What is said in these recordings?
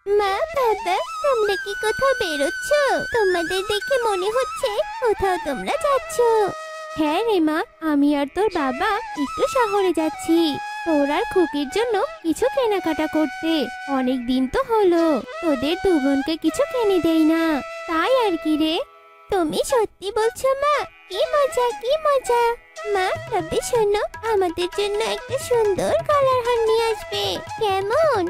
মা বাবা, তোমরা কি কোথাও বেরোচ্ছ? তোমাদের দেখে মনে হচ্ছে কোথাও তোমরা যাচ্ছ। হ্যাঁ রে মা, আমি আর তোর বাবা একটু শহরে যাচ্ছি তোর আর খুকির জন্য কিছু কেনাকাটা করতে। অনেক দিন তো হলো তোদের দু বোনকে কিছু কিনে দেই না, তাই আর কি রে। তুমি সত্যি বলছো মা? কি মজা কি মজা। মা তবে শোনো, আমাদের জন্য একটা সুন্দর গলার হার নিয়ে আসবে, কেমন?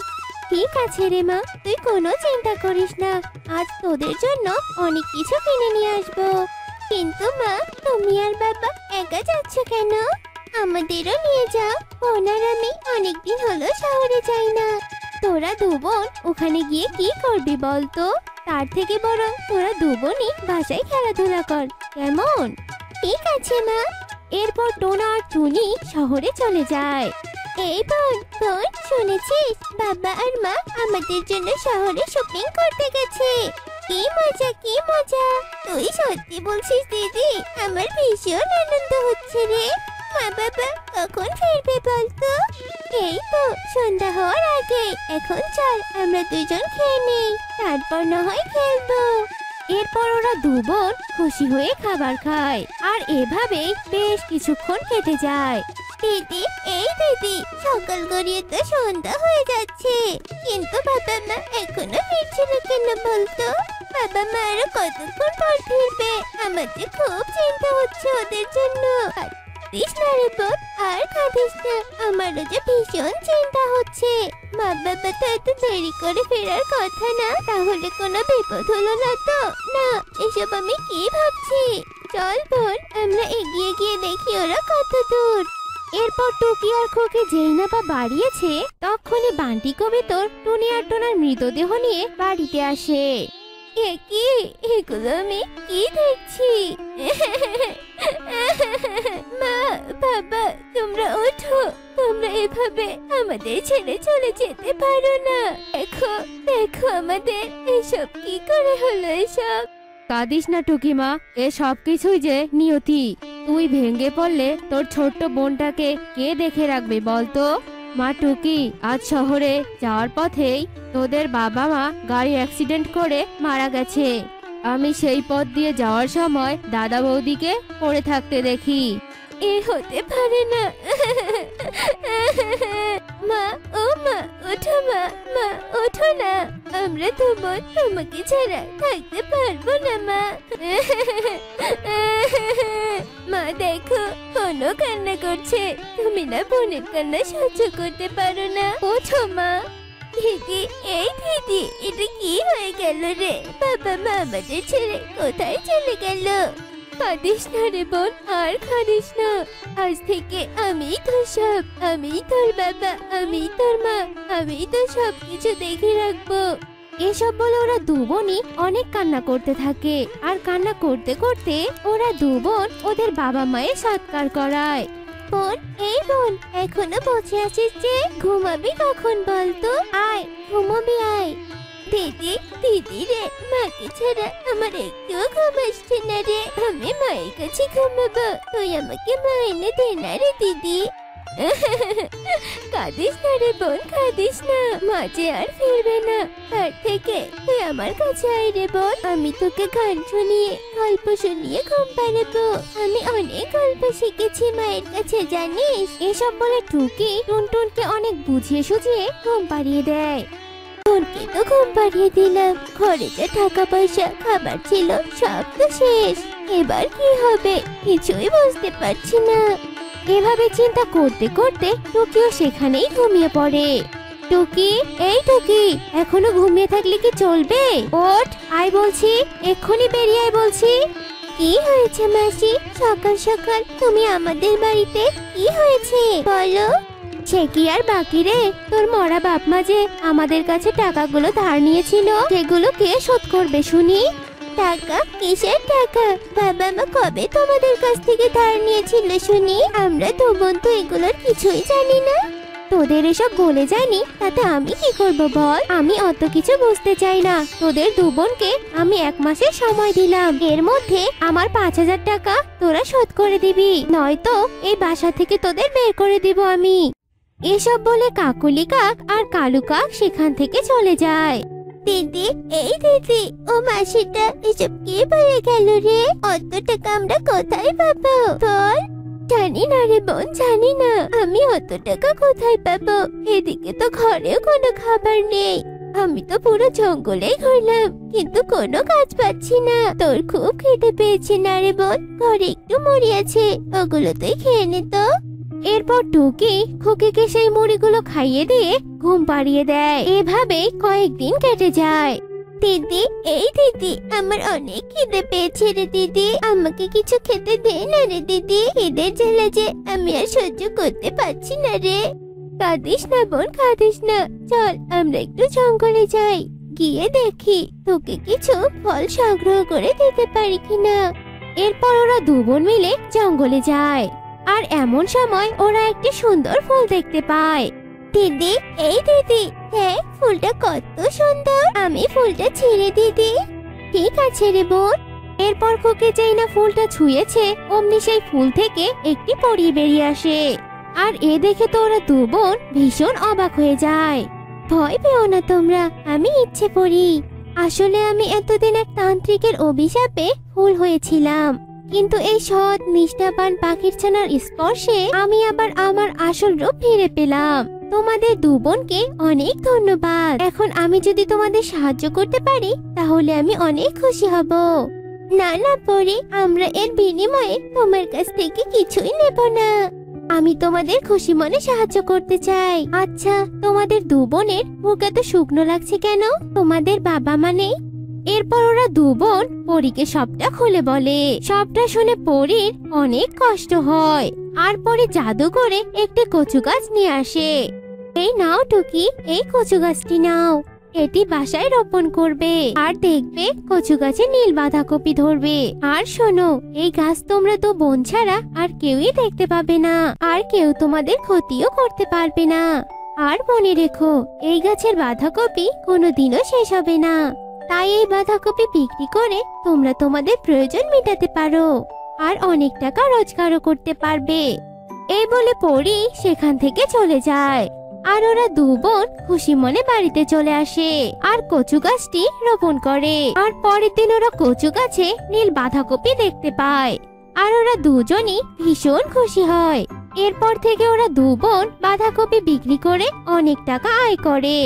ঠিক আছে রে মা, তুই কোনো চিন্তা করিস না, আজ তোদের জন্য অনেক কিছু কিনে নিয়ে আসবো। কিন্তু মা, তুমি আর বাবা একা যাচ্ছ কেন? আমাদেরও নিয়ে যাও, বোন আর আমি অনেকদিন হলো শহরে যাই না। তোরা দু বোন ওখানে গিয়ে কি করবি বলতো? তার থেকে বরং তোরা দু বোনই বাসায় খেলাধুলা কর, কেমন? ঠিক আছে মা। এরপর টোনা আর টুনি শহরে চলে যায়। এই বোন বোন, শুনেছিস বাবা আর মা আমাদের জন্য শহরে শপিং করতে গেছে। কি মজা কি মজা। তুই সত্যি বলছিস দিদি? আমার ভীষণ আনন্দ হচ্ছে রে। মা বাবা কখন ফিরবে বলতো? এই তো সন্ধ্যা হওয়ার আগে। এখন চল আমরা দুজন খেয়ে নেই, তারপর না হয় খেলবো। এরপর ওরা দু বোন খুশি হয়ে খাবার খায়, আর এভাবেই বেশ কিছুক্ষণ কেটে যায়। দিদি, এই দিদি, সকাল গড়িয়ে তো সন্ধ্যা হয়ে যাচ্ছে, কিন্তু বাবা মা এখনো ফিরছে না কেন বলতো? বাবা মা আরো কতক্ষণ পর ফিরবে? আমার যে খুব চিন্তা হচ্ছে ওদের জন্য। কাঁদিস না রে বোন, আর কাঁদিস না, আমারও যে ভীষণ চিন্তা হচ্ছে। মা বাবা তো এত দেরি করে ফেরার কথা না, তাহলে কোনো বিপদ হলো না তো? না, এসব আমি কি ভাবছি। চল বোন, আমরা এগিয়ে গিয়ে দেখি ওরা কত দূর। এরপর টুকি আর খোকে যেই না বা বাড়িয়েছে, তখনই বান্টি কবিতর টুনি আর টোনার মৃতদেহ নিয়ে বাড়িতে আসে। এ কি, এগুলো আমি কি দেখছি? মা বাবা, তোমরা ওঠো, তোমরা এভাবে আমাদের ছেড়ে চলে যেতে পারো না। দেখো দেখো আমাদের, এসব কি করে হলো এসব? কাঁদিস না টুকিমা, এ সব কিছুই যে নিয়তি। তুই ভেঙে পড়লে তোর ছোট্ট বোনটাকে কে দেখে রাখবে বলতো? মা টুকি, আজ শহরে যাওয়ার পথেই তোদের বাবা মা গাড়ি অ্যাক্সিডেন্ট করে মারা গেছে। আমি সেই পথ দিয়ে যাওয়ার সময় দাদা বৌদিকে পড়ে থাকতে দেখি। এ হতে পারে না। মা, ও মা, ওঠো মা, মা ওঠো না, আমরা তো বোন তোমাকে ছাড়া থাকতে পারবো না মা। মা দেখো, কোনো কান্না করছে, তুমি না বোনের কান্না সহ্য করতে পারো না? ওঠো মা। দিদি, এই দিদি, এটা কি হয়ে গেল রে? বাবা মা আমাদের ছেড়ে কোথায় চলে গেল? কাঁদিস না রে বোন, আর কাঁদিস না। আজ থেকে আমি তোর সব, আমি তোর বাবা, আমি তোর মা, আমি তোর সবকিছু দেখে রাখবো। এসব বলে ওরা দু বোনই অনেক কান্না করতে থাকে, আর কান্না করতে করতে ওরা দু বোন ওদের বাবা মায়ের সৎকার করায়। বোন, এই বোন, এখনো বসে আছিস যে? ঘুমাবি কখন বলতো? আয় ঘুমাবি, আয়। দিদি, দিদি রে, মাকে ছাড়া আমার একটুও ঘুম আসছে না রে। আমি মায়ের কাছে ঘুমাবো, তুই আমাকে মা এনে দে না রে দিদি। কাঁদিস না রে বোন, কাঁদিস না, মা যে আর ফিরবে না। তার থেকে তুই আমার কাছে আয় রে বোন, আমি তোকে গান শুনিয়ে গল্প শুনিয়ে ঘুম পাড়াবো। আমি অনেক গল্প শিখেছি মায়ের কাছে, জানিস? এসব বলে টুকি টুনটুনকে অনেক বুঝিয়ে সুঝিয়ে ঘুম পাড়িয়ে দেয়। বোনকে তো ঘুম পাড়িয়ে দিলাম, ঘরে যা টাকা পয়সা খাবার ছিল সব তো শেষ, এবার কি হবে কিছুই বুঝতে পারছি না। এভাবে চিন্তা করতে করতে টুকিও সেখানেই ঘুমিয়ে পড়ে। টুকি, এই টুকি, এখনো ঘুমিয়ে থাকলে কি চলবে? ওঠ, আয় বলছি, এক্ষুনি বেরিয়ে আয় বলছি। কি হয়েছে মাসি? সকাল সকাল তুমি আমাদের বাড়িতে? কি হয়েছে বলো? সে কি আর বাকি রে, তোর মরা বাপ মা যে আমাদের কাছে টাকাগুলো ধার নিয়েছিল, সেগুলো কে শোধ করবে শুনি? টাকা? কিসের টাকা? বাবা মা কবে তোমাদের কাছ থেকে ধার নিয়েছিল শুনি? আমরা তো বোন তো এগুলোর কিছুই জানি না। তোদের এসব বলে যায়নি, তাতে আমি কি করব বল? আমি অত কিছু বুঝতে চাই না। তোদের দু বোনকে আমি 1 মাসের সময় দিলাম, এর মধ্যে আমার 5,000 টাকা তোরা শোধ করে দিবি, নয়তো এই বাসা থেকে তোদের বের করে দিব আমি। এসব বলে কাকুলি কাক আর কালু কাক সেখান থেকে চলে যায়। দিদি, এই দিদি, ও মাসিটা এসব কি বলে গেল রে? অত টাকা আমরা কোথায় পাবো বল? জানি না রে বোন, জানি না আমি অত টাকা কোথায় পাবো। এদিকে তো ঘরেও কোনো খাবার নেই। আমি তো পুরো জঙ্গলেই ঘুরলাম, কিন্তু কোনো কাজ পাচ্ছি না। তোর খুব খেতে পেয়েছে না রে বোন? ঘরে একটু মুড়ি আছে, ওগুলো তুই খেয়ে নে তো। এরপর টুকি খুকিকে সেই মুড়িগুলো খাইয়ে দিয়ে ঘুম পাড়িয়ে দেয়। এভাবে কয়েকদিন কেটে যায়। দিদি, এই দিদি, আমার অনেক খিদে পেয়েছে রে দিদি, আমাকে কিছু খেতে দে না রে দিদি। খিদের জ্বালা যে আমি আর সহ্য করতে পারছি না রে। কাঁদিস না বোন, কাঁদিস না। চল আমরা একটু জঙ্গলে যাই, গিয়ে দেখি তোকে কিছু ফল সংগ্রহ করে দিতে পারি কিনা। এরপর ওরা দু বোন মিলে জঙ্গলে যায়। আর এমন সময় ওরা একটি সুন্দর ফুল দেখতে পায়। দিদি, এই দিদি, হ্যাঁ ফুলটা কত সুন্দর, আমি ফুলটা ছিঁড়ে দিদি। ঠিক আছে রে বোন। এরপর খুকি যেই না ফুলটা ছুঁয়েছে, অমনি সেই ফুল থেকে একটি পরী বেরিয়ে আসে। আর এ দেখে তো ওরা দু বোন ভীষণ অবাক হয়ে যায়। ভয় পেও না তোমরা, আমি ইচ্ছে করি। আসলে আমি এতদিন এক তান্ত্রিকের অভিশাপে ফুল হয়েছিলাম, কিন্তু এই সৎ নিষ্ঠাবান পাখির ছানার স্পর্শে আমি আবার আমার আসল রূপ ফিরে পেলাম। তোমাদের দু বোনকে অনেক ধন্যবাদ। এখন আমি যদি তোমাদের সাহায্য করতে পারি তাহলে আমি অনেক খুশি হব। না না পরি, আমরা এর বিনিময়ে তোমার কাছ থেকে কিছুই নেব না। আমি তোমাদের খুশি মনে সাহায্য করতে চাই। আচ্ছা, তোমাদের দু বোনের মুখ এত শুকনো লাগছে কেন? তোমাদের বাবা মানে? এরপর ওরা দু বোন পরীকে সবটা খুলে বলে। সবটা শুনে পরীর অনেক কষ্ট হয়। আর পরে জাদু করে একটি কচু গাছ নিয়ে আসে। এই নাও টুকি, এই কচু গাছটি নাও। এটি বাসায় রোপণ করবে, আর দেখবে কচু গাছে নীল বাঁধাকপি ধরবে। আর শোনো, এই গাছ তোমরা তো বোন ছাড়া আর কেউই দেখতে পাবে না, আর কেউ তোমাদের ক্ষতিও করতে পারবে না। আর মনে রেখো, এই গাছের বাঁধাকপি কোনোদিনও শেষ হবে না। তাই এই বাঁধাকপি বিক্রি করে তোমরা তোমাদের প্রয়োজন মেটাতে পারো, আর অনেক টাকা রোজগারও করতে পারবে। এই বলে পরী সেখান থেকে চলে যায়। আর ওরা দু বোন খুশি মনে বাড়িতে চলে আসে আর কচু গাছটি রোপণ করে। আর পরের দিন ওরা কচু গাছে নীল বাঁধাকপি দেখতে পায়, আর ওরা দুজনই ভীষণ খুশি হয়। এরপর থেকে ওরা দু বোন বাঁধাকপি বিক্রি করে অনেক টাকা আয় করে।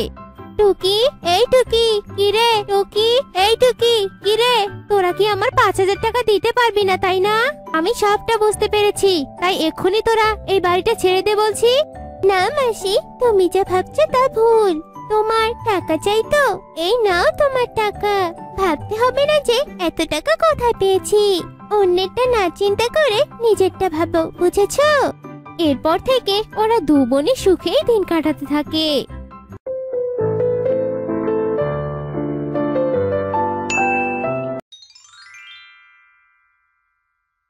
টুকি, এই টুকি, কিরে? টুকি, এই টুকি, কিরে? তোরা কি আমার 5,000 টাকা দিতে পারবি না, তাই না? আমি সবটা বুঝতে পেরেছি, তাই এক্ষুনি তোরা এই বাড়িটা ছেড়ে দে বলছি। না মাসি, তুমি যা ভাবছো তা ভুল। তোমার টাকা চাই তো? এই নাও তোমার টাকা। ভাবতে হবে না যে এত টাকা কোথায় পেয়েছি। অন্যেরটা না চিন্তা করে নিজেরটা ভাবো, বুঝেছো? এরপর থেকে ওরা দু বোনে সুখেই দিন কাটাতে থাকে।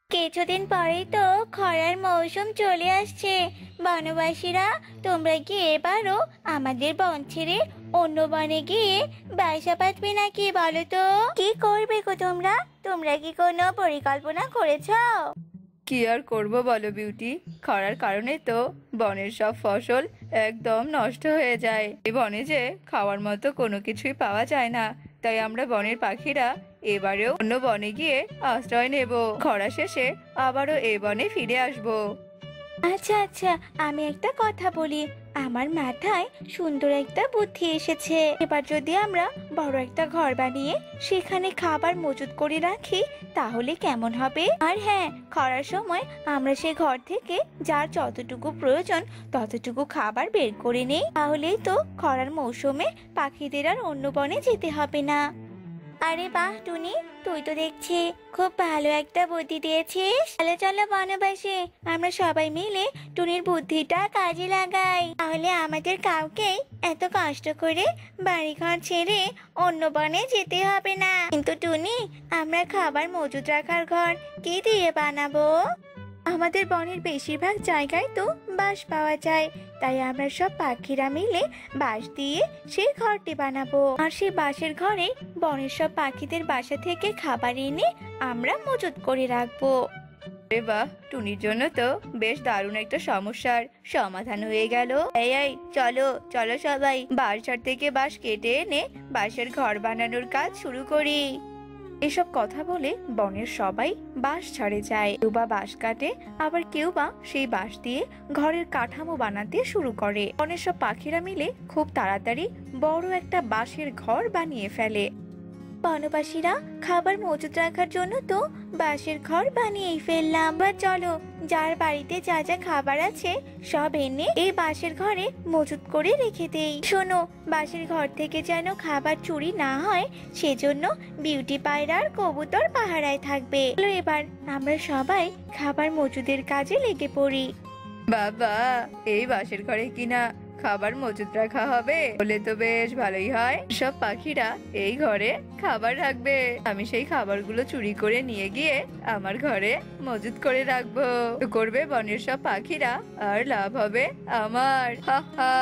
কিছুদিন পরেই তো খরার মৌসুম চলে আসছে। বনবাসীরা, তোমরা কি এবারও আমাদের বন ছেড়ে অন্য বনে গিয়ে বাসা বাঁধবে নাকি বলো তো? কি করবে গো তোমরা? তোমরা কি কোনো পরিকল্পনা করেছো? কি আর করব বলো বিউটি, খরার কারণে তো বনের সব ফসল একদম নষ্ট হয়ে যায়। এই বনে যে খাওয়ার মতো কোনো কিছুই পাওয়া যায় না, তাই আমরা বনের পাখিরা এবারেও অন্য বনে গিয়ে আশ্রয় নেব। খরা শেষে আবারও এই বনে ফিরে আসব। আচ্ছা আচ্ছা, আমি একটা কথা বলি। আমার মাথায় সুন্দর একটা বুদ্ধি এসেছে। এবার যদি আমরা বড় একটা ঘর বানিয়ে সেখানে খাবার মজুত করে রাখি তাহলে কেমন হবে? আর হ্যাঁ, খরার সময় আমরা সেই ঘর থেকে যার যতটুকু প্রয়োজন ততটুকু খাবার বের করে নেই, তাহলেই তো খরার মৌসুমে পাখিদের আর অন্য বনে যেতে হবে না। আরে বাহ টুনি, তুই তো দেখছি খুব ভালো একটা বুদ্ধি দিয়েছিস। চলো চলো বনবাসী, আমরা সবাই মিলে টুনির বুদ্ধিটা কাজে লাগাই। তাহলে আমাদের কাউকেই এত কষ্ট করে বাড়িঘর ছেড়ে অন্য বনে যেতে হবে না। কিন্তু টুনি, আমরা খাবার মজুত রাখার ঘর কি দিয়ে বানাবো? আমাদের বনের বেশিরভাগ জায়গায় তো বাঁশ পাওয়া যায়, তাই আমরা সব পাখিরা মিলে বাঁশ দিয়ে সেই ঘরটি বানাবো। আর সেই বাঁশের ঘরে বনের সব পাখিদের বাসা থেকে খাবার এনে আমরা মজুত করে রাখবো। আরে বাহ, টুনির জন্য তো বেশ দারুণ একটা সমস্যার সমাধান হয়ে গেল। এই এই চলো চলো সবাই বাঁশঝাড় থেকে বাঁশ কেটে এনে বাঁশের ঘর বানানোর কাজ শুরু করি। এসব কথা বলে বনের সবাই বাঁশ ঝাড়ে যায়। কেউ বা বাঁশ কাটে, আবার কেউ বা সেই বাঁশ দিয়ে ঘরের কাঠামো বানাতে শুরু করে। বনের সব পাখিরা মিলে খুব তাড়াতাড়ি বড় একটা বাঁশের ঘর বানিয়ে ফেলে। বনবাসীরা খাবার মজুত রাখার জন্য তো বাঁশের ঘর বানিয়েই ফেললাম। বা চলো, যার বাড়িতে যা যা খাবার আছে সব এনে এই বাঁশের ঘরে মজুত করে রেখে দেই। শোনো, বাঁশের ঘর থেকে যেন খাবার চুরি না হয় সেজন্য বিউটি পায়রা আর কবুতর পাহারায় থাকবে। চলো এবার আমরা সবাই খাবার মজুদের কাজে লেগে পড়ি। বাবা, এই বাঁশের ঘরে কিনা খাবার মজুত রাখা হবে, বলে তো বেশ ভালোই হয়। সব পাখিরা এই ঘরে খাবার রাখবে, আমি সেই খাবারগুলো চুরি করে নিয়ে গিয়ে আমার ঘরে মজুত করে রাখবো। তো করবে বনের সব পাখিরা, আর লাভ হবে আমার। হা হা।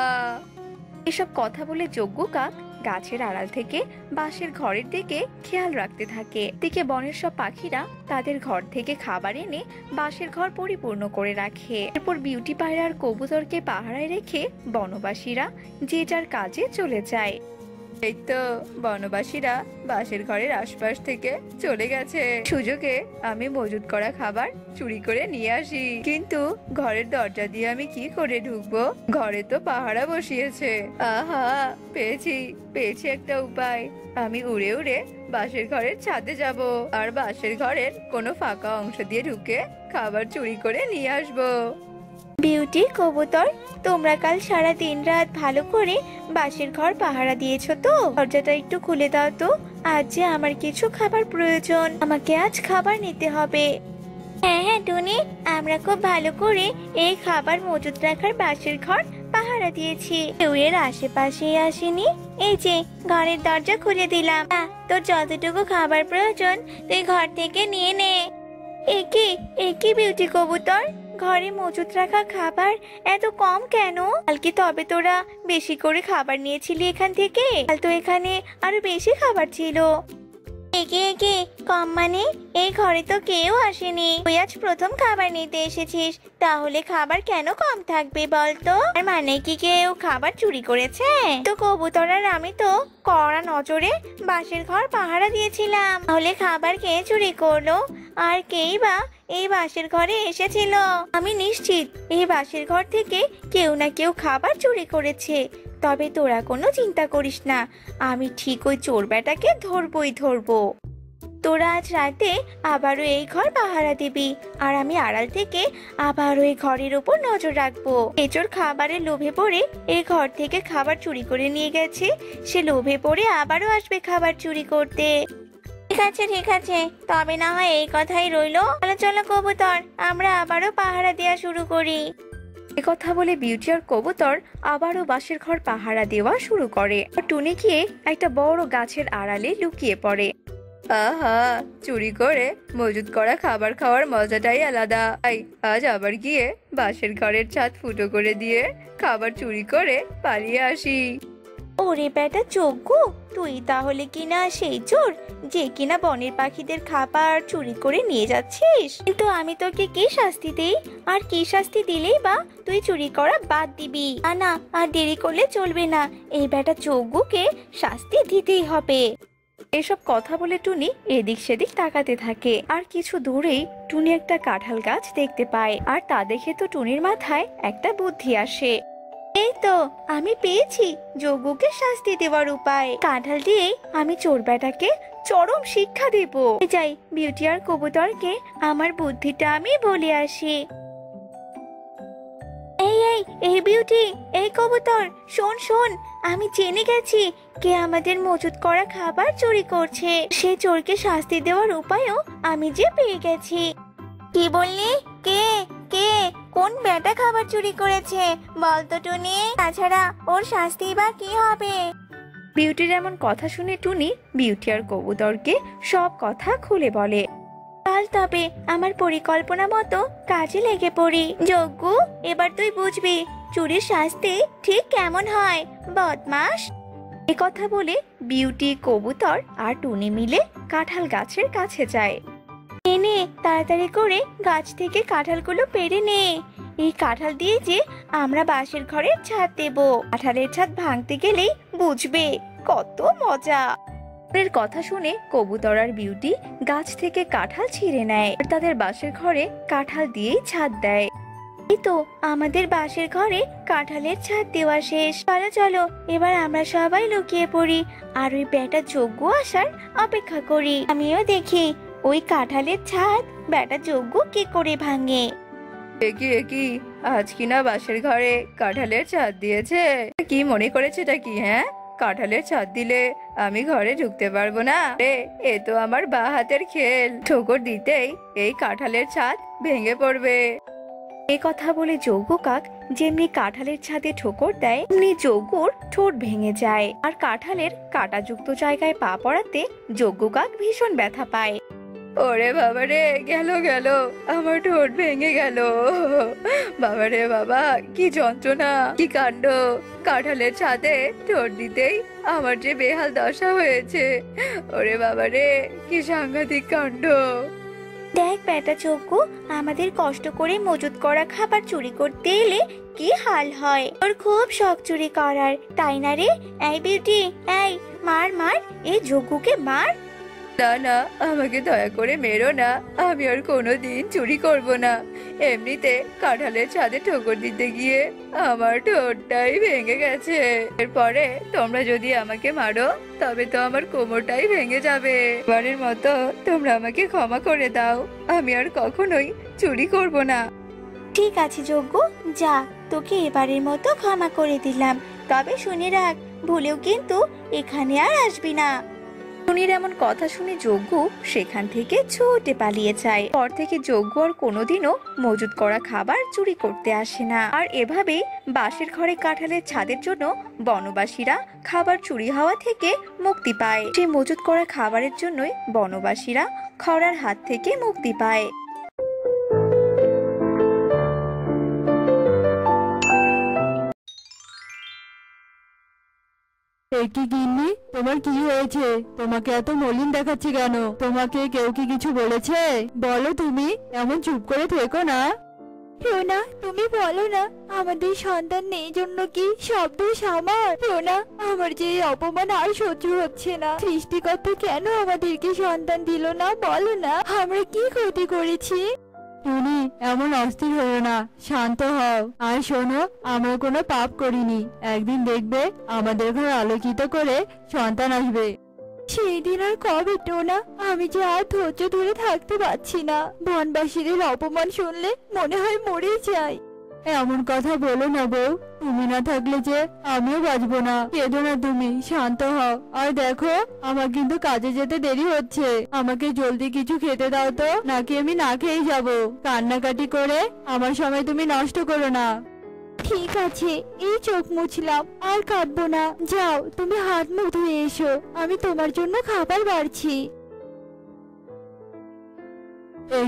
এসব কথা বলে যজ্ঞ কাক গাছের আড়াল থেকে বাঁশের ঘরের দিকে খেয়াল রাখতে থাকে। দিকে বনের সব পাখিরা তাদের ঘর থেকে খাবার এনে বাঁশের ঘর পরিপূর্ণ করে রাখে। এরপর বিউটি পায়রা আর কবুতরকে পাহারায় রেখে বনবাসীরা যে যার কাজে চলে যায়। এই তো বনবাসীরা বাঁশের ঘরের আশপাশ থেকে চলে গেছে। সুযোগে আমি মজুত করা খাবার চুরি করে নিয়ে আসি। কিন্তু ঘরের দরজা দিয়ে আমি কি করে ঢুকবো? ঘরে তো পাহারা বসিয়েছে। আহা, পেয়েছি পেয়েছি একটা উপায়। আমি উড়ে উড়ে বাঁশের ঘরের ছাদে যাব, আর বাঁশের ঘরের কোনো ফাঁকা অংশ দিয়ে ঢুকে খাবার চুরি করে নিয়ে আসবো। বিউটি, কবুতর, তোমরা কাল সারা দিন রাত ভালো করে বাঁশের ঘর পাহারা দিয়েছো তো? দরজাটা একটু খুলে দাও তো, আজ যে আমার কিছু খাবার প্রয়োজন, আমাকে আজ খাবার নিতে হবে। হ্যাঁ হ্যাঁ টুনি, আমরা খুব ভালো করে এই খাবার মজুত রাখার বাঁশের ঘর পাহারা দিয়েছি। কেউ এর আশেপাশে আসেনি। এই যে ঘরের দরজা খুলে দিলাম, তোর যতটুকু খাবার প্রয়োজন তুই ঘর থেকে নিয়ে নে। একি বিউটি কবুতর, ঘরে মজুত রাখা খাবার এত কম কেন? কালকে তবে তোরা বেশি করে খাবার নিয়েছিলি এখান থেকে, কাল তো এখানে আরো বেশি খাবার ছিল। একে কম মানে? এই ঘরে তো কেউ আসেনি, তুই আজ প্রথম খাবার নিতে এসেছিস, তাহলে খাবার কেন কম থাকবে বলতো? আর মানে কি কেউ খাবার চুরি করেছে? তো কবুতর আর আমি তো কড়া নজরে বাঁশের ঘর পাহারা দিয়েছিলাম, তাহলে খাবার কে চুরি করলো? আর কেই বা এই বাঁশের ঘরে এসেছিল? আমি নিশ্চিত এই বাঁশের ঘর থেকে কেউ না কেউ খাবার চুরি করেছে। তবে তোরা কোনো চিন্তা করিস না, আমি ঠিক ওই চোর বেটাকে ধরবো। তোরা আজ রাতে আবারও এই ঘর পাহারা দিবি, আর আমি আড়াল থেকে আবারও এই ঘরের উপর নজর রাখবো। এই চোর খাবারের লোভে পড়ে এই ঘর থেকে খাবার চুরি করে নিয়ে গেছে, সে লোভে পড়ে আবারও আসবে খাবার চুরি করতে। ঠিক আছে, তবে না হয় এই কথাই রইলো। চলো কবুতর, আমরা আবারও পাহারা দেওয়া শুরু করি। কথা বলে বিউটি আর কবুতর আবারও বাঁশের ঘর পাহারা দেওয়া শুরু করে। টুনি গিয়ে একটা বড় গাছের আড়ালে লুকিয়ে পড়ে। আহা, চুরি করে মজুত করা খাবার খাওয়ার মজাটাই আলাদা। আজ আবার গিয়ে বাঁশের ঘরের ছাদ ফুটো করে দিয়ে খাবার চুরি করে পালিয়ে আসি। ওরে বেটা যজ্ঞ, তুই তাহলে কিনা সেই চোর যে কিনা বনের পাখিদের খাবার চুরি করে নিয়ে যাচ্ছিস? কিন্তু আমি তোকে কি শাস্তি দেই? আর কি শাস্তি দিলেই বা তুই চুরি করা বাদ দিবি? না, আর দেরি করলে চলবে না, এই বেটা যজ্ঞকে শাস্তি দিতেই হবে। এসব কথা বলে টুনি এদিক সেদিক তাকাতে থাকে। আর কিছু দূরেই টুনি একটা কাঁঠাল গাছ দেখতে পায়, আর তা দেখে তো টুনির মাথায় একটা বুদ্ধি আসে। এই তো আমি পেয়েছি যজ্ঞকে শাস্তি দেওয়ার উপায়। কাঁঠাল দিয়ে আমি চোর বেটাকে চরম শিক্ষা দেব। যাই, বিউটি আর কবুতরকে আমার বুদ্ধিটা আমি বলে আসি। এই বিউটি, এই কবুতর, শোন, আমি জেনে গেছি কে আমাদের মজুত করা খাবার চুরি করছে। সেই চোরকে শাস্তি দেওয়ার উপায়ও আমি যে পেয়ে গেছি। কি বললি? কে কোন বেটা খাবার চুরি করেছে বলতো টুনি? তাছাড়া ওর শাস্তি বা কি হবে? বিউটির এমন কথা শুনে টুনি বিউটি আর কবুতরকে সব কথা খুলে বলে। কাল তবে আমার পরিকল্পনা মতো কাজে লেগে পড়ি। যজ্ঞ, এবার তুই বুঝবি চুরির শাস্তি ঠিক কেমন হয়, বদমাশ। এ কথা বলে বিউটি, কবুতর আর টুনি মিলে কাঁঠাল গাছের কাছে যায়। এনে তাড়াতাড়ি করে গাছ থেকে কাঁঠালগুলো পেড়ে নে। এই কাঁঠাল দিয়ে যে আমরা বাঁশের ঘরের ছাদ দেব। কাঁঠালের ছাদ ভাঙতে গেলেই বুঝবে কত মজা। এর কথা শুনে কবুতর আর বিউটি গাছ থেকে কাঁঠাল ছিঁড়ে নেয় আর তাদের বাঁশের ঘরে কাঁঠাল দিয়েই ছাদ দেয়। এই তো আমাদের বাঁশের ঘরে কাঁঠালের ছাদ দেওয়া শেষ। চলো চলো, এবার আমরা সবাই লুকিয়ে পড়ি আর ওই বেটা যজ্ঞ আসার অপেক্ষা করি। আমিও দেখি ওই কাঁঠালের ছাদ বেটা যজ্ঞ কি করে ভাঙে। একি একি, আজ কিনা বাঁশের ঘরে কাঁঠালের ছাদ দিয়েছে। কি মনে করেছে এটা কি? হ্যাঁ, কাঁঠালের ছাদ দিলে আমি ঘরে ঢুকতে পারবো না? এ তো আমার বাঁ হাতের খেল। ঠোকর দিতেই এই কাঁঠালের ছাদ ভেঙে পড়বে। এ কথা বলে যজ্ঞ কাক যেমনি কাঁঠালের ছাদে ঠোকর দেয় তেমনি যজ্ঞর ঠোঁট ভেঙে যায় আর কাঁঠালের কাঁটাযুক্ত জায়গায় পা পড়াতে যজ্ঞ কাক ভীষণ ব্যথা পায়। ওরে বাবা রে, গেল গেল, আমার ঠোঁট ভেঙে গেল। বাবা রে বাবা, কি যন্ত্রণা, কি কাণ্ড! কাঁঠালের ছাদে ঠোঁট দিতেই আমার যে বেহাল দশা হয়েছে। ওরে বাবা রে, কি সাংঘাতিক কাণ্ড! দেখ বেটা যজ্ঞ, আমাদের কষ্ট করে মজুত করা খাবার চুরি করতে এলে কি হাল হয়। ওর খুব শখ চুরি করার, তাই না রে? এই বিউটি, এই মার মার, এই যজ্ঞকে মার। না না, আমাকে দয়া করে মেরো না। আমি আর কোনোদিন চুরি করব না। এমনিতে কাঁঠালের ছাদে ঠোকর দিতে গিয়ে আমার ঠোঁটটাই ভেঙে গেছে। এরপরে তোমরা যদি আমাকে মারো তবে তো আমার কোমরটাই ভেঙে যাবে। এবারের মতো তোমরা আমাকে ক্ষমা করে দাও। আমি আর কখনোই চুরি করব না। ঠিক আছে যজ্ঞ, যা, তোকে এবারের মতো ক্ষমা করে দিলাম। তবে শুনে রাখ, ভুলেও কিন্তু এখানে আর আসবি না। টুনির এমন কথা শুনে যজ্ঞ সেখান থেকে ছুটে পালিয়ে যায়। পর থেকে যজ্ঞ আর কোনোদিনও মজুত করা খাবার চুরি করতে আসে না। আর এভাবেই বাঁশের ঘরে কাঁঠালের ছাদের জন্য বনবাসীরা খাবার চুরি হওয়া থেকে মুক্তি পায়। সেই মজুত করা খাবারের জন্যই বনবাসীরা খরার হাত থেকে মুক্তি পায়। কি গিন্নি, তোমার কি হয়েছে? তোমাকে এত মলিন দেখাচ্ছে কেন? তোমাকে কেউ কি কিছু বলেছে? বলো, তুমি এমন চুপ করে থেকো না। রোনা, তুমি বলো না, আমাদের সন্তান নেই জন্য কি সব দোষ আমার? রোনা, আমার যে এই অপমান আর সহ্য হচ্ছে না। সৃষ্টিকর্তা কেন আমাদেরকে সন্তান দিল না? বলো না, আমরা কি ক্ষতি করেছি? টুনি, এমন অস্থির হও না, শান্ত হও। আর শোনো, আমরা কোনো পাপ করিনি। একদিন দেখবে আমাদের ঘর আলোকিত করে সন্তান আসবে। সেই দিন আর কবে টোনা? আমি যে আর ধৈর্য ধরে থাকতে পারছি না। বনবাসীদের অপমান শুনলে মনে হয় মরে যাই। এমন কথা বলো না বউ, তুমি না থাকলে যে আমিও বাঁচবো না। কেঁদো না তুমি, শান্ত হও। আর দেখো, আমার কিন্তু কাজে যেতে দেরি হচ্ছে। আমাকে জলদি কিছু খেতে দাও তো, নাকি আমি না খেয়েই যাবো। কান্নাকাটি করে আমার সময় তুমি নষ্ট করো না। ঠিক আছে, এই চোখ মুছলাম, আর কাঁদবো না। যাও, তুমি হাত মুখ ধুয়ে এসো, আমি তোমার জন্য খাবার বাড়ছি।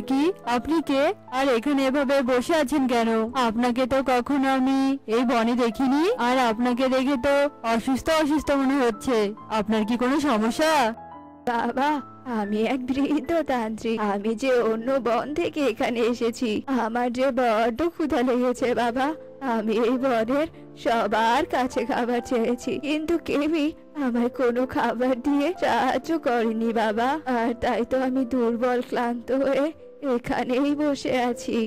কি, আপনি কে? আর এখানে এভাবে বসে আছেন কেন? আপনাকে তো কখনো আমি এই বনে দেখিনি। আর আপনাকে দেখে তো অসুস্থ অসুস্থ মনে হচ্ছে। আপনার কি কোনো সমস্যা? বাবা, আমি এক বৃদ্ধ তান্ত্রিক। আমি যে অন্য বন থেকে এখানে এসেছি। আমার যে বড্ড ক্ষুধা লেগেছে বাবা। আমি এই বনের সবার কাছে খাবার চেয়েছি, কিন্তু কেউই আমায় কোনো খাবার দিয়ে সাহায্য করেনি বাবা। আর তাই তো আমি দুর্বল ক্লান্ত হয়ে এখানেই বসে আছি।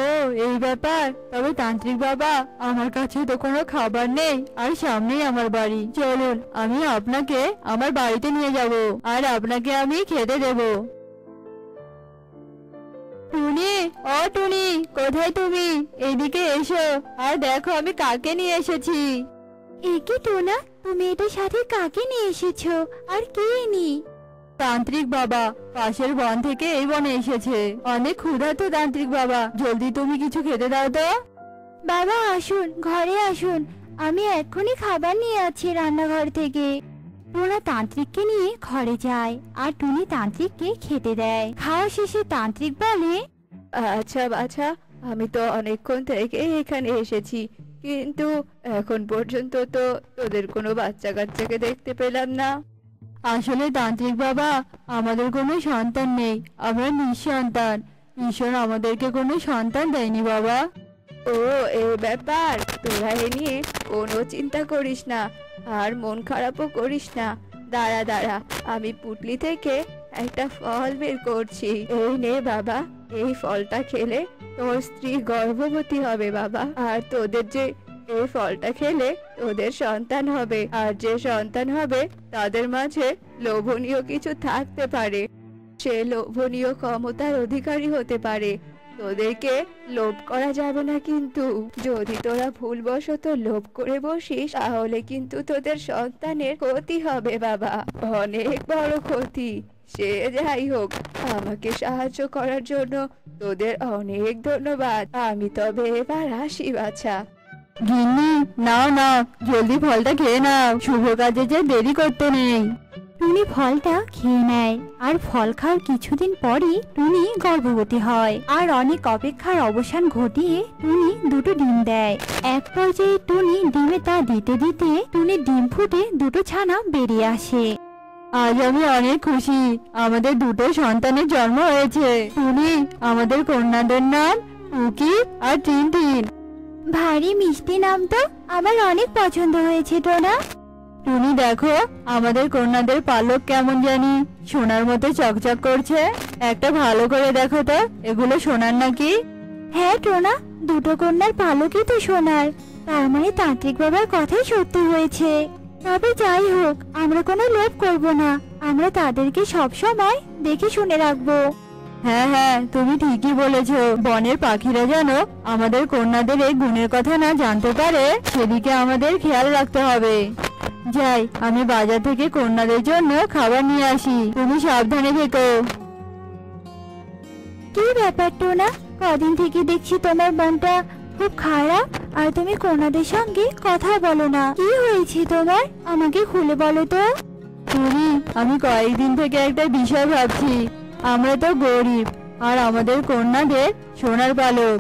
ও, এই ব্যাপার। তবে তান্ত্রিক বাবা, আমার কাছে তো কোনো খাবার নেই, আর সামনেই আমার বাড়ি। চলুন, আমি আপনাকে আমার বাড়িতে নিয়ে যাব, আর আপনাকে আমি খেতে দেব। টুনি, ও টুনি, কোথায় তুমি? এদিকে এসো, আর দেখো আমি কাকে নিয়ে এসেছি। একে টোনা, তুমি এটা সাথে কাকে নিয়ে এসেছো? আর কে ইনি? তান্ত্রিক বাবা পাশের বন থেকে এই বনে এসেছে। অনেক ক্ষুধার্ত তান্ত্রিক বাবা, জলদি তুমি কিছু খেতে দাও তো। বাবা আসুন, ঘরে আসুন, আমি এক্ষুনি খাবার নিয়ে আছি রান্নাঘর থেকে। টোনা তান্ত্রিককে নিয়ে ঘরে যায়, আর টুনি তান্ত্রিককে খেতে দেয়। খাওয়া শেষে তান্ত্রিক বলে, আচ্ছা বাছা, আমি তো অনেকক্ষণ থেকে এখানে এসেছি, কিন্তু এখন পর্যন্ত তো তোদের কোনো বাচ্চা কাচ্চাকে দেখতে পেলাম না। আসলে তান্ত্রিক বাবা, আমাদের কোনো সন্তান নেই, আমরা নিঃসন্তান। ঈশ্বর আমাদেরকে কোনো সন্তান দেয়নি বাবা। ও এই ব্যাপার, তোরা এ নিয়ে কোনো চিন্তা করিস না আর মন খারাপও করিস না। দাঁড়া দাঁড়া, আমি পুটলি থেকে একটা ফল বের করছি। এই নে বাবা, এই ফলটা খেলে তোর স্ত্রী গর্ভবতী হবে বাবা। আর তোদের যে এই ফলটা খেলে তোদের সন্তান হবে, আর যে সন্তান হবে তাদের মাঝে লোভনীয় কিছু থাকতে পারে, সে লোভনীয় ক্ষমতার অধিকারী হতে পারে। তোদেরকে লোভ করা যাবে না, কিন্তু যদি তোরা ভুলবশত লোভ করে বসিস তাহলে কিন্তু তোদের সন্তানের ক্ষতি হবে বাবা, অনেক বড় ক্ষতি। সে যাই হোক, আমাকে সাহায্য করার জন্য তোদের অনেক ধন্যবাদ। আমি তবে এবার আসি বাছা। গিন্নি, নাও নাও, জলদি ফলটা খেয়ে নাও, শুভ কাজে যে দেরি করতে নেই। টুনি ফলটা খেয়ে নেয় আর ফল খাওয়ার কিছুদিন পরই টুনি গর্ভবতী হয়। আর অনেক অপেক্ষার অবসান ঘটিয়ে টুনি দুটো ডিম দেয়। এক পর্যায়ে টুনি ডিমে তা দিতে দিতে টুনির ডিম ফুটে দুটো ছানা বেরিয়ে আসে। আজ আমি অনেক খুশি, আমাদের দুটো সন্তানের জন্ম হয়েছে। টুনি, আমাদের কন্যাদের নাম টুকি আর টিনটিন। ভারী মিষ্টি নাম তো, আমার অনেক পছন্দ হয়েছে টোনা। টুনি দেখো, আমাদের কন্যাদের পালক কেমন জানি সোনার মতো চকচক করছে। একটা ভালো করে দেখো তো, এগুলো সোনার নাকি? হ্যাঁ টোনা, দুটো কন্যার পালকই তো সোনার। তার মানে তান্ত্রিক বাবার কথাই সত্য হয়েছে। তবে যাই হোক, আমরা কোনো লোভ করব না, আমরা তাদেরকে সব সময় দেখে শুনে রাখবো। হ্যাঁ হ্যাঁ, তুমি ঠিকই বলেছো। বনের পাখিরা যেন আমাদের কন্যাদের এই গুণের কথা না জানতে পারে, সেদিকে আমাদের খেয়াল রাখতে হবে। যাই, আমি বাজার থেকে কন্যাদের জন্য খাবার নিয়ে আসি, তুমি সাবধানে থেকো। কি ব্যাপার টোনা, কদিন থেকে দেখছি তোমার মনটা খুব খারাপ আর তুমি কন্যাদের সঙ্গে কথা বলো না। কি হয়েছে তোমার, আমাকে খুলে বলো তো। তুমি, আমি কয়েকদিন থেকে একটা বিষয় ভাবছি। আমরা তো গরিব আর আমাদের কন্যাদের সোনার পালক।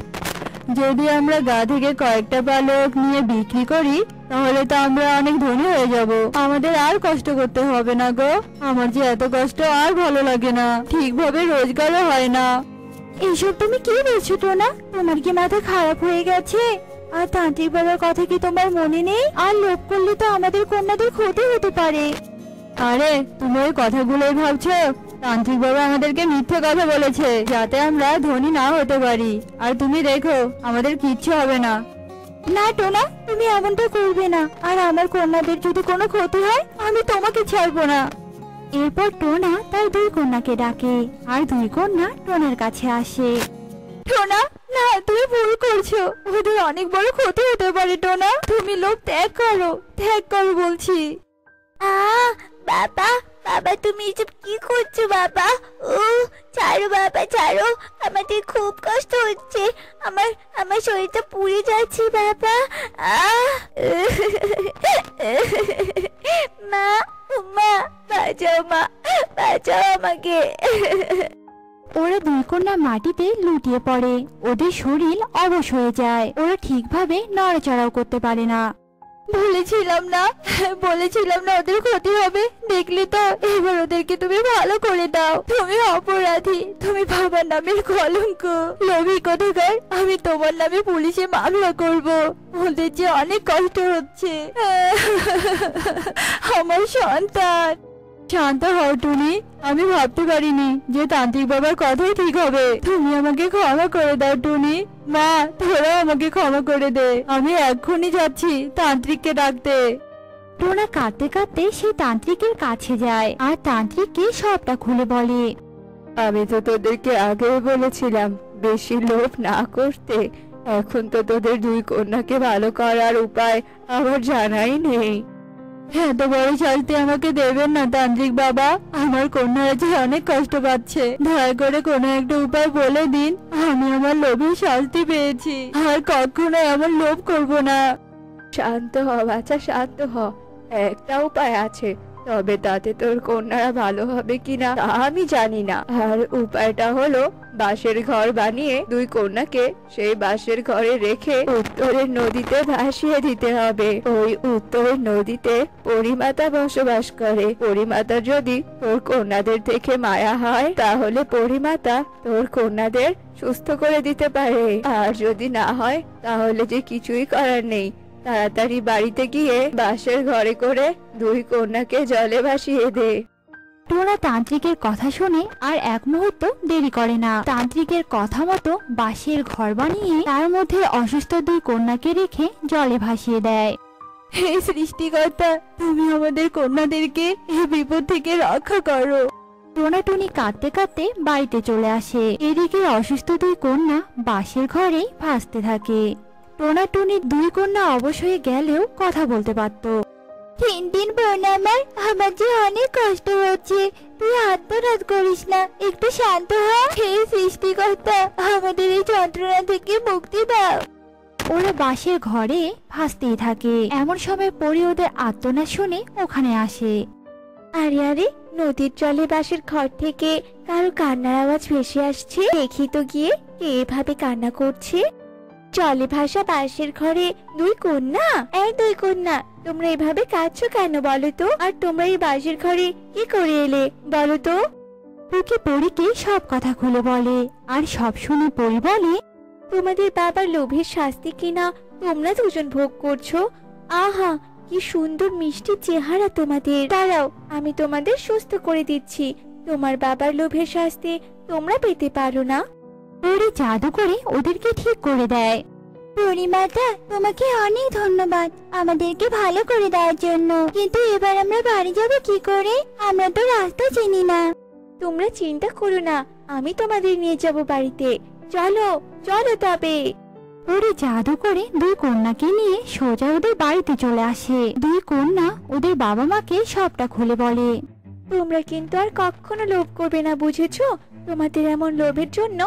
যদি আমরা গা থেকে কয়েকটা পালক নিয়ে বিক্রি করি তাহলে তো আমরা অনেক ধনী হয়ে যাব, আমাদের আর কষ্ট করতে হবে না গো। আমার যে এত কষ্ট আর ভালো লাগে না, ঠিকভাবে রোজগারও হয় না। এইসব তুমি কি বলছো টোনা, তোমার কি মাথা খারাপ হয়ে গেছে? আর তান্ত্রিক বাবার কথা কি তোমার মনে নেই? আর লোভ করলে তো আমাদের কন্যাদের ক্ষতি হতে পারে। আরে, তুমি ওই কথাগুলোই ভাবছো? তান্ত্রিক বাবা আমাদেরকে মিথ্যে কথা বলেছে যাতে আমরা ধনী না হতে পারি। আর তুমি দেখো, আমাদের কিচ্ছু হবে না। না টোনা, তুমি এমনটা করবে না। আর আমার কন্যাদের যদি কোনো ক্ষতি হয়, আমি তোমাকে ছাড়বো না। এরপর টোনা তার দুই কন্যাকে ডাকে আর দুই কন্যা টোনার কাছে আসে। টোনা, না, তুমি ভুল করছো, ওদের অনেক বড় ক্ষতি হতে পারে। টোনা, তুমি লোভ ত্যাগ করো, ত্যাগ করো বলছি। বাবা, বাবা তুমি এসব কি করছো বাবা? ও ছাড়ো বাবা, ছাড়ো, আমাদের খুব কষ্ট হচ্ছে, আমার আমার শরীরটা পুড়ে যাচ্ছে বাবা। মা, মা বাঁচাও, মা বাঁচাও আমাকে। ওরা দুই কন্যা মাটিতে লুটিয়ে পড়ে, ওদের শরীর অবশ হয়ে যায়, ওরা ঠিকভাবে নড়াচড়াও করতে পারে না। বলেছিলাম না, বলেছিলাম না ওদের ক্ষতি হবে, দেখলি তো। এবার ওদেরকে তুমি ভালো করে দাও। তুমি অপরাধী, তুমি বাবার নামের কলঙ্ক, লোভী কোথাকার। আমি তোমার নামে পুলিশে মামলা করব। ওদের যে অনেক কষ্ট হচ্ছে। আমার সন্তান। শান্ত হও টুনি, আমি ভাবতে পারিনি যে তান্ত্রিক বাবার কথাই ঠিক হবে। তুমি আমাকে ক্ষমা করে দাও টুনি। মা, তোরা আমাকে ক্ষমা করে দে, আমি এক্ষুনি যাচ্ছি তান্ত্রিককে ডাকতে। টোনা কাঁদতে কাঁদতে সেই তান্ত্রিকের কাছে যায় আর তান্ত্রিককে সবটা খুলে বলে। আমি তো তোদেরকে আগেই বলেছিলাম বেশি লোভ না করতে। এখন তো তোদের দুই কন্যাকে ভালো করার উপায় আমার জানাই নেই। এত বড় শাস্তি আমাকে দেবেন না তান্ত্রিক বাবা, আমার কন্যারা যে অনেক কষ্ট পাচ্ছে। দয়া করে কোনো একটা উপায় বলে দিন, আমি আমার লোভের শাস্তি পেয়েছি, আর কখনো এমন লোভ করব না। শান্ত হ বাচ্চা, শান্ত হ। একটা উপায় আছে, তবে তাতে তোর কন্যারা ভালো হবে কিনা তা আমি জানি না। আর উপায়টা হলো বাঁশের ঘর বানিয়ে দুই কন্যাকে সেই বাঁশের ঘরে রেখে উত্তরের নদীতে ভাসিয়ে দিতে হবে। ওই উত্তরের নদীতে পরিমাতা বসবাস করে। পরিমাতার যদি তোর কন্যাদের থেকে মায়া হয় তাহলে পরিমাতা তোর কন্যাদের সুস্থ করে দিতে পারে। আর যদি না হয় তাহলে যে কিছুই করার নেই। তাড়াতাড়ি বাড়িতে গিয়ে বাঁশের ঘরে করে দুই কন্যাকে জলে ভাসিয়ে দে। টোনা তান্ত্রিকের কথা শুনে আর এক মুহূর্ত দেরি করে না। তান্ত্রিকের কথা মতো বাঁশের ঘর বানিয়ে তার মধ্যে অসুস্থ দুই কন্যাকে রেখে জলে ভাসিয়ে দেয়। হে সৃষ্টিকর্তা, তুমি আমাদের কন্যাদেরকে এই বিপদ থেকে রক্ষা করো। টোনাটুনি কাঁদতে কাঁদতে বাড়িতে চলে আসে। এদিকে অসুস্থ দুই কন্যা বাঁশের ঘরেই ভাসতে থাকে। টোনাটুনির দুই কন্যা অবশ হয়ে গেলেও কথা বলতে পারত। দিন বোন আমার যে অনেক কষ্ট হচ্ছে, তুই আত্মনাদ করিস না, একটু শান্ত হ। হে সৃষ্টিকর্তা, আমাদের এই যন্ত্রণা থেকে মুক্তি দাও। ওরা বাঁশের ঘরে ভাসতেই থাকে। এমন সময় পরি ওদের আর্তনাদ শুনে ওখানে আসে। আরে আরে, নদীর জলে বাঁশের ঘর থেকে কারো কান্নার আওয়াজ ভেসে আসছে। দেখি তো গিয়ে কে এভাবে কান্না করছে। জলে ভাসা বাঁশের ঘরে দুই কন্যা। এই দুই কন্যা, তোমরা এভাবে কাঁদছো কেন বলো তো? আর তোমরা এই বাঁশের ঘরে কি করে এলে বলো তো? টুকি পরীকে সব কথা খুলে বলে। আর সব শুনে পরি বলে, তোমাদের বাবার লোভের শাস্তি কিনা তোমরা দুজন ভোগ করছো। আহা, কি সুন্দর মিষ্টি চেহারা তোমাদের। দাঁড়াও, আমি তোমাদের সুস্থ করে দিচ্ছি। তোমার বাবার লোভের শাস্তি তোমরা পেতে পারো না। পরি জাদু করে ওদেরকে ঠিক করে দেয়। পরিমাতা, তোমাকে অনেক ধন্যবাদ আমাদেরকে ভালো করে দেওয়ার জন্য। কিন্তু এবার আমরা বাড়ি যাব কি করে? আমরা তো রাস্তা চিনি না। তোমরা চিন্তা করো না, আমি তোমাদের নিয়ে যাব বাড়িতে। চলো চলো তবে। পরি জাদু করে দুই কন্যাকে নিয়ে সোজা ওদের বাড়িতে চলে আসে। দুই কন্যা ওদের বাবা মাকে সবটা খুলে বলে। তোমরা কিন্তু আর কখনো লোভ করবে না, বুঝেছো? তোমাদের এমন লোভের জন্য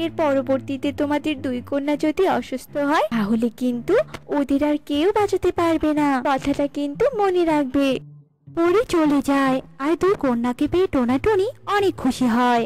এর পরবর্তীতে তোমাদের দুই কন্যা যদি অসুস্থ হয় তাহলে কিন্তু ওদের আর কেউ বাঁচাতে পারবে না। কথাটা কিন্তু মনে রাখবে। পরি চলে যায় আর দুই কন্যাকে পেয়ে টোনাটুনি অনেক খুশি হয়।